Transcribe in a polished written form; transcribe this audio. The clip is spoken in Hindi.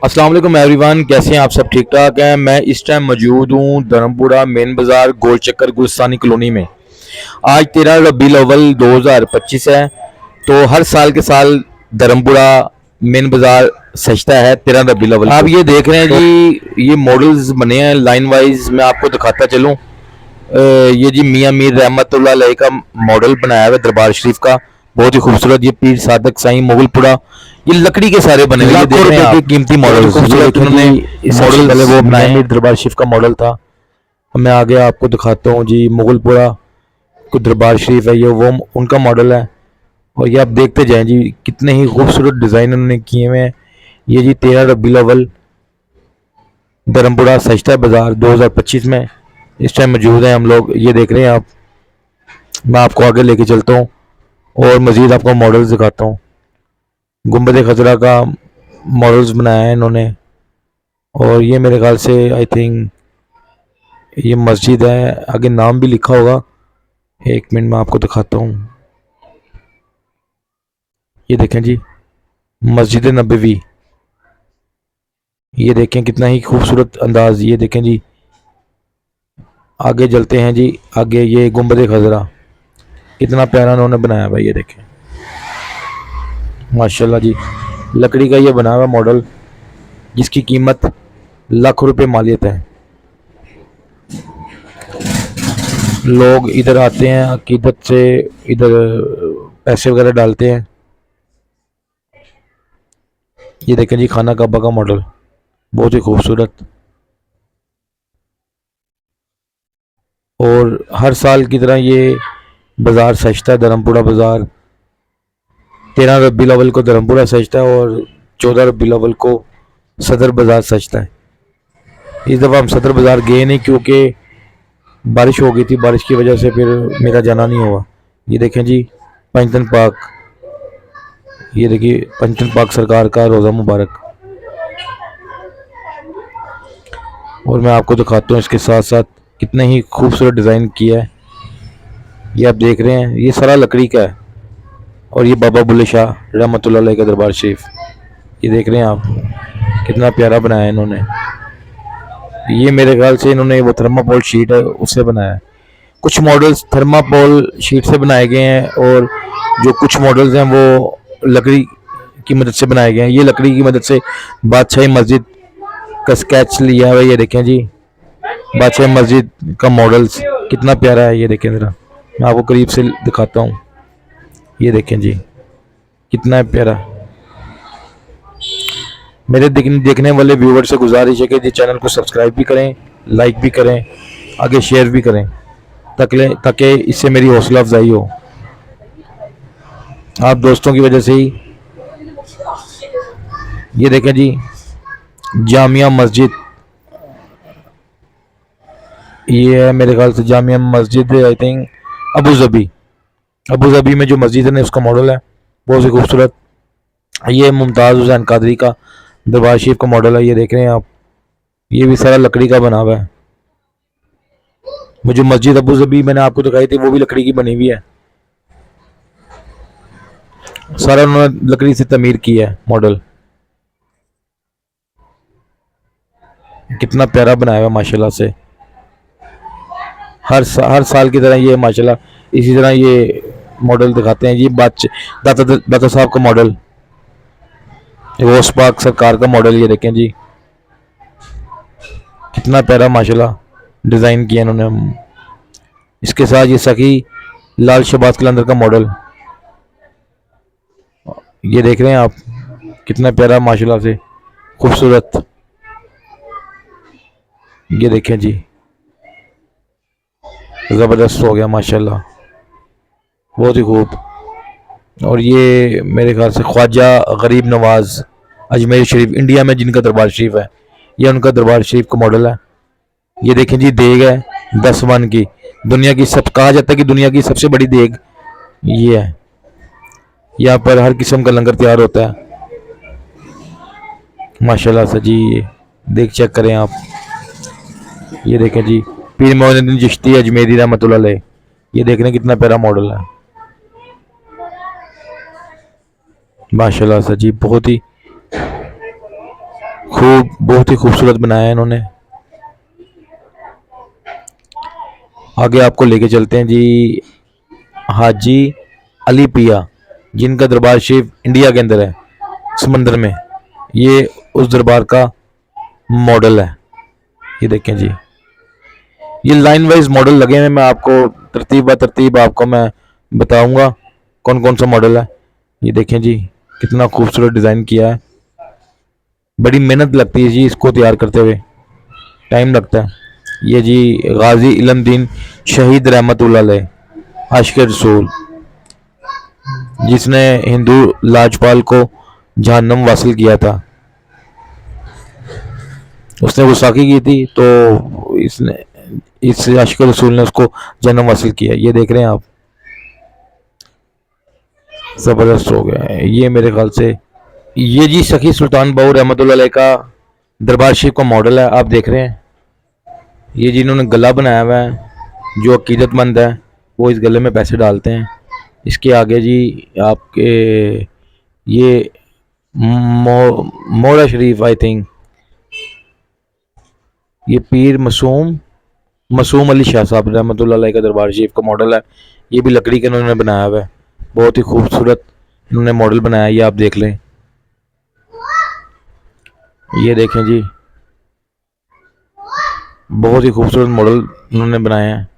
अस्सलाम वालेकुम एवरीवन, कैसे हैं आप सब? ठीक ठाक हैं। मैं इस टाइम मौजूद हूँ धर्मपुरा मेन बाज़ार गोल चक्कर गुलस्तानी कॉलोनी में। आज 13 रबीउल अव्वल 2025 है। तो हर साल के साल धर्मपुरा मेन बाज़ार सजता है 13 रबीउल अव्वल को। आप ये देख रहे हैं जी, ये मॉडल्स बने हैं लाइन वाइज। मैं आपको दिखाता चलूँ। ये जी मियाँ मीर रहमतुल्लाह अलैह का मॉडल बनाया हुआ है दरबार शरीफ का, बहुत ही खूबसूरत। ये पीर सादक साईं मुगलपुरा, ये लकड़ी के सारे बने हुए, लाखों रुपए के कीमती मॉडल। उन्होंने इस मॉडल पहले वो मियाँ मीर दरबार शरीफ का मॉडल था। मैं आगे आपको दिखाता हूँ जी। मुगलपुरा को दरबार शरीफ है, ये वो उनका मॉडल है। और ये आप देखते जाएं जी, कितने ही खूबसूरत डिज़ाइन उन्होंने किए हुए हैं। ये जी 13 रबीउल अव्वल धर्मपुरा सजता बाज़ार 2025 में इस टाइम मौजूद हैं हम लोग। ये देख रहे हैं आप। मैं आपको आगे लेके चलता हूँ और मज़ीद आपको मॉडल्स दिखाता हूँ। गुंबद खजरा का मॉडल्स बनाया है इन्होंने। और ये मेरे ख्याल से आई थिंक ये मस्जिद है, आगे नाम भी लिखा होगा। एक मिनट में आपको दिखाता हूँ। ये देखें जी, मस्जिद नबवी। ये देखें कितना ही खूबसूरत अंदाज। ये देखें जी, आगे चलते हैं जी। आगे ये गुंबद खजरा कितना प्यारा उन्होंने बनाया हुआ। ये देखें माशाल्लाह जी, लकड़ी का ये बना हुआ मॉडल, जिसकी कीमत लाखों रुपए मालियत है। लोग इधर आते हैं अकीदत से, इधर पैसे वगैरह डालते हैं। ये देखें जी, खाना काबा का मॉडल, बहुत ही खूबसूरत। और हर साल की तरह ये बाज़ार सजता है धर्मपुरा बाज़ार। 13 रबीउल अव्वल को धर्मपुरा सजता है और 14 रबीउल अव्वल को सदर बाज़ार सजता है। इस दफ़ा हम सदर बाज़ार गए नहीं क्योंकि बारिश हो गई थी, बारिश की वजह से फिर मेरा जाना नहीं हुआ। ये देखें जी, पंचतन पाक। ये देखिए पंचतन पाक सरकार का रोज़ा मुबारक। और मैं आपको दिखाता हूँ इसके साथ साथ कितने ही खूबसूरत डिज़ाइन किया है। ये आप देख रहे हैं, ये सारा लकड़ी का है। और ये बाबा बुल्ले शाह रहमतुल्लाह अलैह का दरबार शरीफ, ये देख रहे हैं आप, कितना प्यारा बनाया है इन्होंने। ये मेरे ख्याल से इन्होंने वो थर्माकोल शीट है उससे बनाया है। कुछ मॉडल्स थर्माकोल शीट से बनाए गए हैं और जो कुछ मॉडल्स हैं वो लकड़ी की मदद से बनाए गए हैं। ये लकड़ी की मदद से बादशाही मस्जिद का स्केच लिया हुआ है। ये देखें जी, बादशाही मस्जिद का मॉडल्स कितना प्यारा है। ये देखें ज़रा, मैं आपको करीब से दिखाता हूँ। ये देखें जी, कितना प्यारा। मेरे देखने वाले व्यूवर से गुजारिश है कि जी चैनल को सब्सक्राइब भी करें, लाइक भी करें, आगे शेयर भी करें, ताकि इससे मेरी हौसला अफजाई हो। आप दोस्तों की वजह से ही। ये देखें जी, जामिया मस्जिद, ये है मेरे ख्याल से जामिया मस्जिद आई थिंक अबू ज़बी। अबू ज़बी में जो मस्जिद है उसका मॉडल है, बहुत ही खूबसूरत। ये मुमताज़ हुसैन कादरी का दरबार शरीफ का मॉडल है। ये देख रहे हैं आप, ये भी सारा लकड़ी का बना हुआ है। मुझे मस्जिद अबू ज़बी मैंने आपको दिखाई थी, वो भी लकड़ी की बनी हुई है। सारा उन्होंने लकड़ी से तमीर किया है मॉडल। कितना प्यारा बनाया हुआ माशाल्लाह से। हर साल की तरह ये माशाल्लाह इसी तरह ये मॉडल दिखाते हैं। ये दाता साहब का मॉडल, गौस पाक सरकार का मॉडल। ये देखें जी, कितना प्यारा माशाल्लाह डिज़ाइन किया इन्होंने। इसके साथ ये सखी लाल शहबाज कलंदर का मॉडल, ये देख रहे हैं आप, कितना प्यारा माशाल्लाह से खूबसूरत। ये देखें जी, ज़बरदस्त हो गया माशाल्लाह, बहुत ही खूब। और ये मेरे ख्याल से ख्वाजा गरीब नवाज अजमेर शरीफ इंडिया में जिनका दरबार शरीफ है, ये उनका दरबार शरीफ का मॉडल है। ये देखें जी, देग है 10 मन की, दुनिया की सब कहा जाता है कि दुनिया की सबसे बड़ी देग ये है। यहाँ पर हर किस्म का लंगर तैयार होता है माशाल्लाह से जी। ये देख चेक करें आप। ये देखें जी, पीर मोइनुद्दीन चिश्ती अजमेरी रहमतुल्लाह अलैह, ये देख रहे हैं कितना प्यारा मॉडल है माशाल्लाह से जी, बहुत ही बहुत ही खूबसूरत बनाया है इन्होंने। आगे आपको लेके चलते हैं जी हाजी अली पिया, जिनका दरबार शरीफ इंडिया के अंदर है, समंदर में। ये उस दरबार का मॉडल है। ये देखें जी, ये लाइन वाइज मॉडल लगे हैं। मैं आपको तरतीब ब तरतीब आपको मैं बताऊंगा कौन कौन सा मॉडल है। ये देखें जी, कितना खूबसूरत डिज़ाइन किया है। बड़ी मेहनत लगती है जी इसको तैयार करते हुए, टाइम लगता है। ये जी गाजी इलमदीन शहीद रहमतुल्लाह अलैह आशिक रसूल, जिसने हिंदू लाजपाल को जहन्नम वासिल किया था। उसने गुस्ताखी की थी तो इसने इस आशिक रसूल ने उसको जन्म हासिल किया। ये देख रहे हैं आप, ज़बरदस्त हो गया है ये मेरे ख्याल से। ये जी सखी सुल्तान बहू रहमतुल्लाह अलैह का दरबार शरीफ का मॉडल है, आप देख रहे हैं। ये जिन्होंने गला बनाया हुआ है, जो अकीदतमंद है वो इस गले में पैसे डालते हैं। इसके आगे जी आपके ये मोरा शरीफ, आई थिंक ये पीर मसूम अली शाह साहब रहमतुल्लाह अलैह का दरबार शरीफ का मॉडल है। ये भी लकड़ी का इन्होंने बनाया हुआ है, बहुत ही खूबसूरत इन्होंने मॉडल बनाया है। ये आप देख लें, ये देखें जी, बहुत ही खूबसूरत मॉडल इन्होंने बनाए हैं।